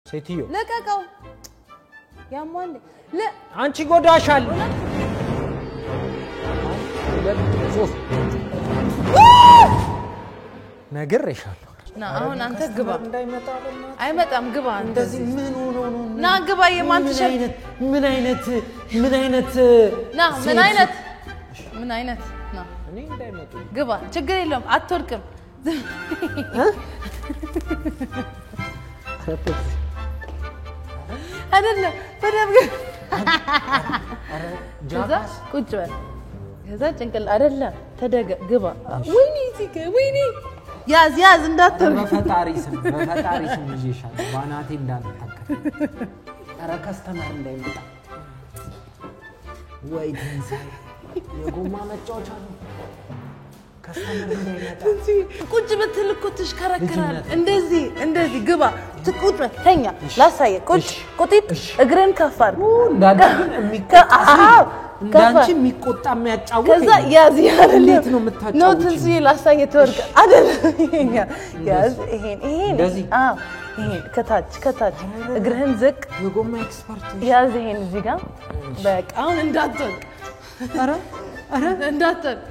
ሴትዮ ለቀቀው ያማን አንቺ ጎዳሻል ነገርሻለሁ ና አሁን አንተ ግባ አይመጣም ግባ እንደዚህ ምን ሆኖ ነው ና ግባ የማን ትሸት ምን አይነት ና ምን አይነት ና እኔ እንዳይመጡ ግባ ችግር የለም አትወርቅም አይደለም በደምብ ጃባስ ቁጭ በል ከዛ ጭንቅል አይደለም ተደገ ግባ ወይኔ ሲከ ወይኔ ያዝ እንዳትወርቅ በፈጣሪ ስም ይዤሻል ባናቴ እንዳልታከ አረ ከስተመር እንዳይመጣ ወይ ትንሳይ የጎማ መጫወቻ ነው ከስተመር እንዳይመጣ ቁጭ ብትል እኮ ትሽከረከራል እንደዚህ ግባ ትቁጭ ተኛ ላሳየ ቁጢት እግርን ከፋር እንዳንቺ የሚቆጣ የሚያጫውት ከዛ ያዝ እንዴት ነው የምታጫውት ነው ትንሽ ላሳየ ተወርቀ አይደል ያዝ ይሄን ይሄን ከታች እግርህን ዝቅ የጎማ ኤክስፐርት ያዝ ይሄን እዚህ ጋር በቃ አሁን እንዳትወርቅ አረ እንዳትወርቅ